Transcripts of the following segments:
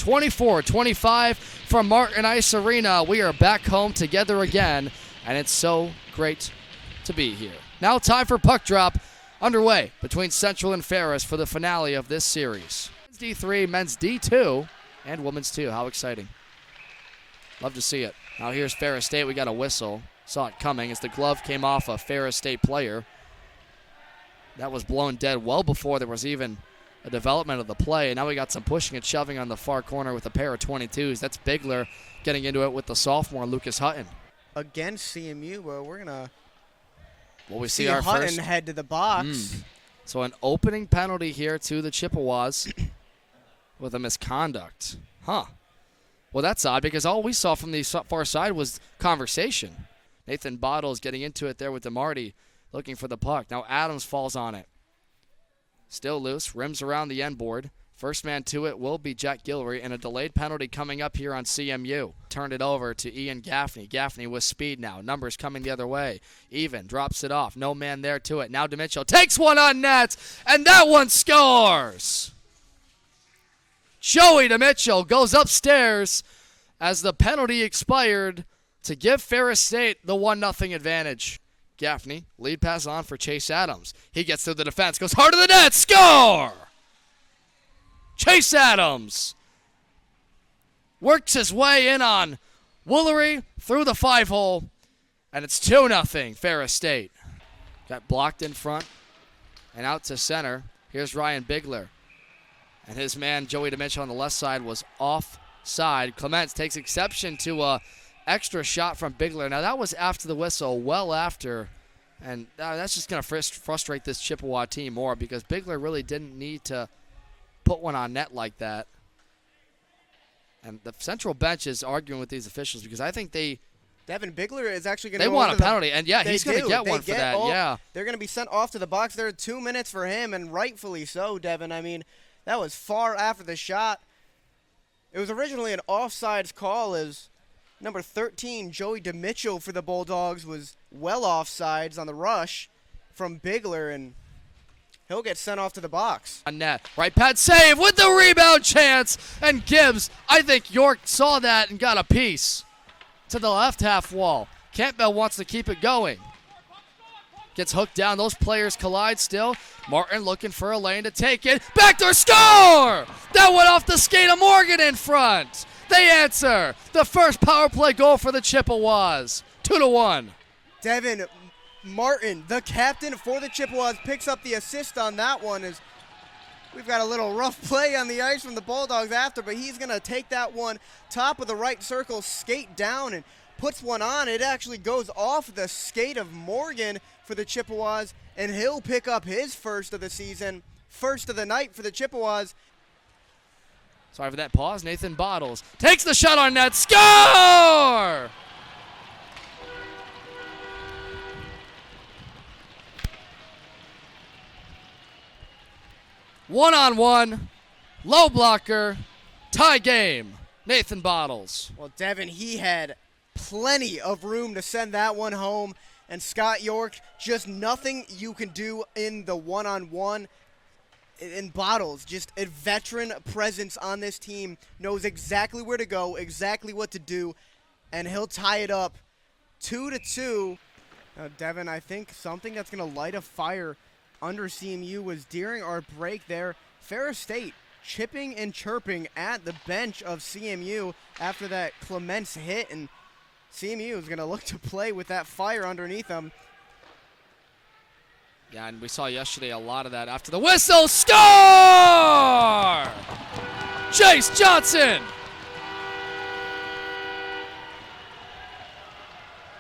24-25 from Martin Ice Arena. We are back home together again, and it's so great to be here. Now time for puck drop underway between Central and Ferris for the finale of this series. Men's D3, men's D2, and women's 2. How exciting. Love to see it. Now here's Ferris State. We got a whistle. Saw it coming as the glove came off a Ferris State player. That was blown dead well before there was even a development of the play. And now we got some pushing and shoving on the far corner with a pair of 22s. That's Bigler getting into it with the sophomore Lucas Hutton. Against CMU, but we're going to see our Hutton first head to the box. So an opening penalty here to the Chippewas with a misconduct. Huh. Well, that's odd because all we saw from the far side was conversation. Nathan Bottles getting into it there with DeMarty looking for the puck. Now Adams falls on it. Still loose, rims around the end board. First man to it will be Jack Guillory, and a delayed penalty coming up here on CMU. Turned it over to Ian Gaffney. Gaffney with speed now. Numbers coming the other way. Even drops it off. No man there to it. Now DeMitchell takes one on net, and that one scores. Joey DeMitchell goes upstairs as the penalty expired to give Ferris State the 1-0 advantage. Gaffney, lead pass on for Chase Adams. He gets through the defense, goes hard to the net, score! Chase Adams works his way in on Woolery through the 5-hole, and it's 2-0 Ferris State. Got blocked in front and out to center. Here's Ryan Bigler. And his man, Joey DeMitchell, on the left side was offside. Clements takes exception to a extra shot from Bigler. Now, that was after the whistle, well after. And that's just going to frustrate this Chippewa team more because Bigler really didn't need to put one on net like that. And the central bench is arguing with these officials because I think Devin Bigler is actually going to They want a penalty, and yeah, he's going to get one for that, yeah. They're going to be sent off to the box. There are 2 minutes for him, and rightfully so, Devin. I mean, that was far after the shot. It was originally an offsides call as number 13, Joey DeMitchell for the Bulldogs, was well offsides on the rush from Bigler, and he'll get sent off to the box. On net. Right pad save with the rebound chance, and Gibbs, I think York saw that and got a piece to the left half wall. Campbell wants to keep it going. Gets hooked down. Those players collide still. Martin looking for a lane to take it. Backdoor score! That went off the skate of Morgan in front. They answer. The first power play goal for the Chippewas. 2-1. Devin Martin, the captain for the Chippewas, picks up the assist on that one. As we've got a little rough play on the ice from the Bulldogs after, but he's going to take that one top of the right circle, skate down, and puts one on. It actually goes off the skate of Morgan for the Chippewas, and he'll pick up his first of the season, first of the night for the Chippewas. Sorry for that pause. Nathan Bottles takes the shot on net. Score! One-on-one, low blocker, tie game. Nathan Bottles. Well, Devin, he had plenty of room to send that one home. And Scott York, just nothing you can do in the one-on-one. In Bottles, just a veteran presence on this team, knows exactly where to go, exactly what to do, and he'll tie it up 2-2. Now, Devin, I think something that's going to light a fire under CMU was during our break there, Ferris State chipping and chirping at the bench of CMU after that Clements hit, and CMU is going to look to play with that fire underneath them. Yeah, and we saw yesterday a lot of that after the whistle. Score! Chase Johnson!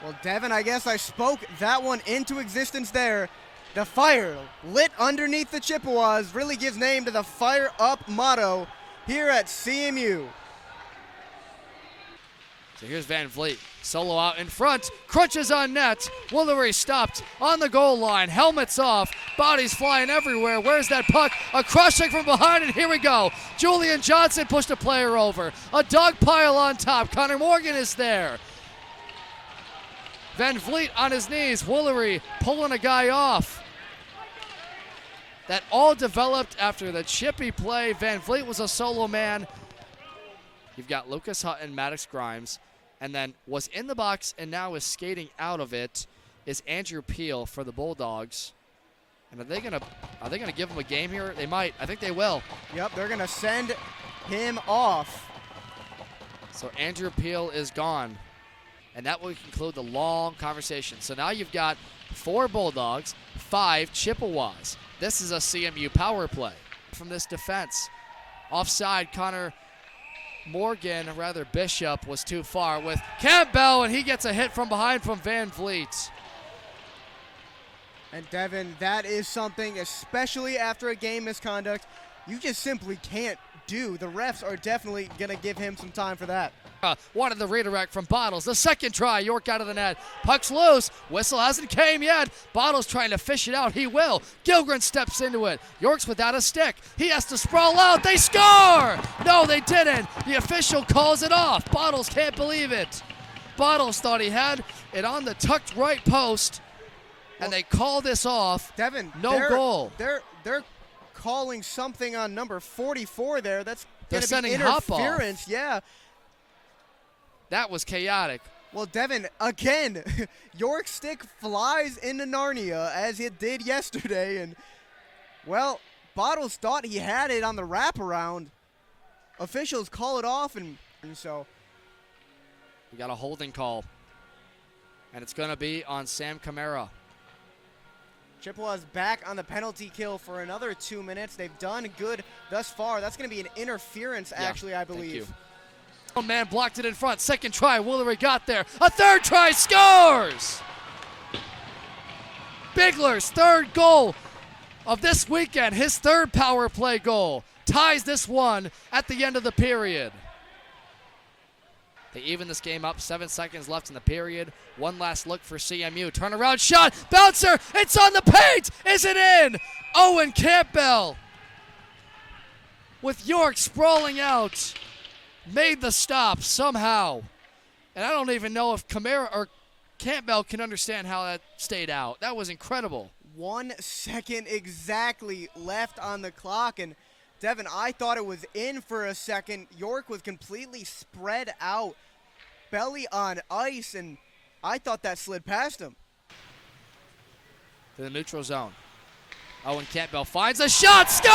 Well, Devin, I guess I spoke that one into existence there. The fire lit underneath the Chippewas really gives name to the Fire Up motto here at CMU. So here's Van Vliet. Solo out in front. Crunches on net. Woolery stopped on the goal line. Helmets off. Bodies flying everywhere. Where's that puck? A cross check from behind, and here we go. Julian Johnson pushed a player over. A dog pile on top. Connor Morgan is there. Van Vliet on his knees. Woolery pulling a guy off. That all developed after the chippy play. Van Vliet was a solo man. You've got Lucas Hutton, Maddox Grimes, and then was in the box and now is skating out of it is Andrew Peel for the Bulldogs. And are they gonna give him a game here? They might. I think they will. Yep, they're gonna send him off. So Andrew Peel is gone. And that will conclude the long conversation. So now you've got 4 Bulldogs, 5 Chippewas. This is a CMU power play from this defense. Offside, Bishop was too far with Campbell, and he gets a hit from behind from Van Vliet. And Devin, that is something, especially after a game misconduct, you just simply can't do. The refs are definitely going to give him some time for that. Wanted the redirect from Bottles. The second try, York out of the net. Puck's loose. Whistle hasn't came yet. Bottles trying to fish it out. He will. Gilgren steps into it. York's without a stick. He has to sprawl out. They score! No, they didn't. The official calls it off. Bottles can't believe it. Bottles thought he had it on the tucked right post, and they call this off. Devin, no goal. They're calling something on number 44 there. That's going to be sending Hop off. interference. Yeah. That was chaotic. Well, Devin, again, York's stick flies into Narnia as it did yesterday. And, well, Bottles thought he had it on the wraparound. Officials call it off, and so. We got a holding call. And it's going to be on Sam Camara. Chippewa's back on the penalty kill for another 2 minutes. They've done good thus far. That's going to be an interference, actually, I believe. Thank you. One man blocked it in front. Second try, Woolery got there. A third try, scores! Bigler's third goal of this weekend, his third power play goal, ties this one at the end of the period. They even this game up, 7 seconds left in the period. One last look for CMU. Turnaround shot, bouncer, it's on the paint! Is it in? Owen Campbell with York sprawling out. Made the stop somehow. And I don't even know if Camara or Campbell can understand how that stayed out. That was incredible. 1 second exactly left on the clock. And Devin, I thought it was in for a second. York was completely spread out, belly on ice, and I thought that slid past him. To the neutral zone. Owen Campbell finds a shot. Score!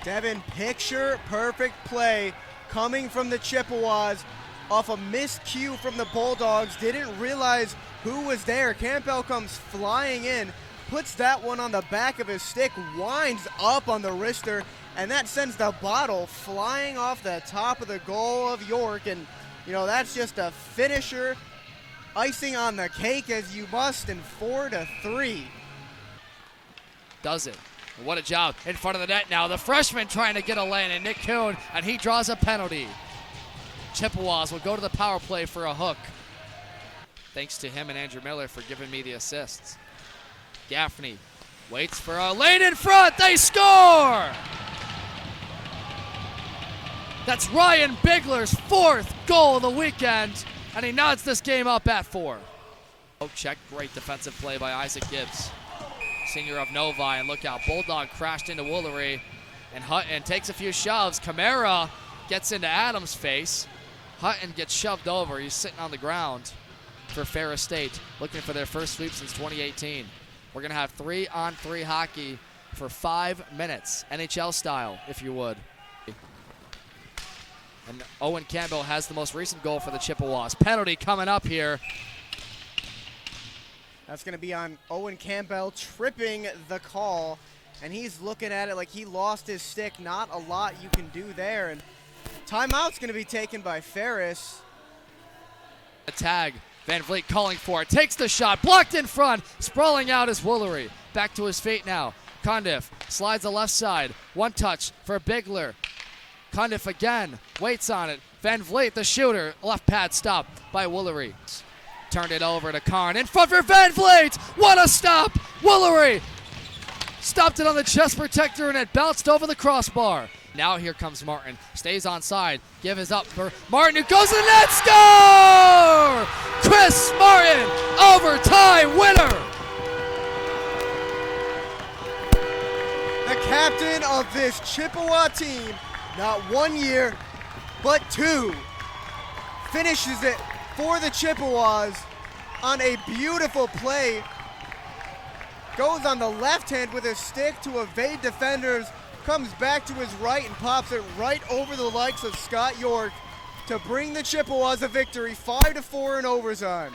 Devin, picture perfect play coming from the Chippewas off a miscue from the Bulldogs. Didn't realize who was there. Campbell comes flying in, puts that one on the back of his stick, winds up on the wrister, and that sends the bottle flying off the top of the goal of York. And, you know, that's just a finisher. Icing on the cake as you must, in 4-3. Does it. What a job in front of the net now. The freshman trying to get a lane, and Nick Kuhn, and he draws a penalty. Chippewas will go to the power play for a hook. Thanks to him and Andrew Miller for giving me the assists. Gaffney waits for a lane in front. They score! That's Ryan Bigler's 4th goal of the weekend, and he nods this game up at 4. Oh, check. Great defensive play by Isaac Gibbs, senior of Novi, and look out, Bulldog crashed into Woolery, and Hutton takes a few shoves. Camara gets into Adams' face. Hutton gets shoved over. He's sitting on the ground for Ferris State, looking for their first sweep since 2018. We're going to have 3-on-3 hockey for 5 minutes, NHL style, if you would. And Owen Campbell has the most recent goal for the Chippewas. Penalty coming up here. That's going to be on Owen Campbell, tripping the call, and he's looking at it like he lost his stick. Not a lot you can do there, and timeout's going to be taken by Ferris. A tag. Van Vliet calling for it. Takes the shot. Blocked in front. Sprawling out is Woolery. Back to his feet now. Condiff slides the left side. One touch for Bigler. Condiff again. Waits on it. Van Vliet, the shooter. Left pad stop by Woolery. Turned it over to Karn. In front for Van Vliet. What a stop. Woolery stopped it on the chest protector, and it bounced over the crossbar. Now here comes Martin. Stays onside. Give is up for Martin, who goes to the net. Score! Chris Martin, overtime winner! captain of this Chippewa team, not 1 year, but 2, finishes it for the Chippewas on a beautiful play. Goes on the left hand with his stick to evade defenders, comes back to his right and pops it right over the likes of Scott York to bring the Chippewas a victory 5-4 in overtime.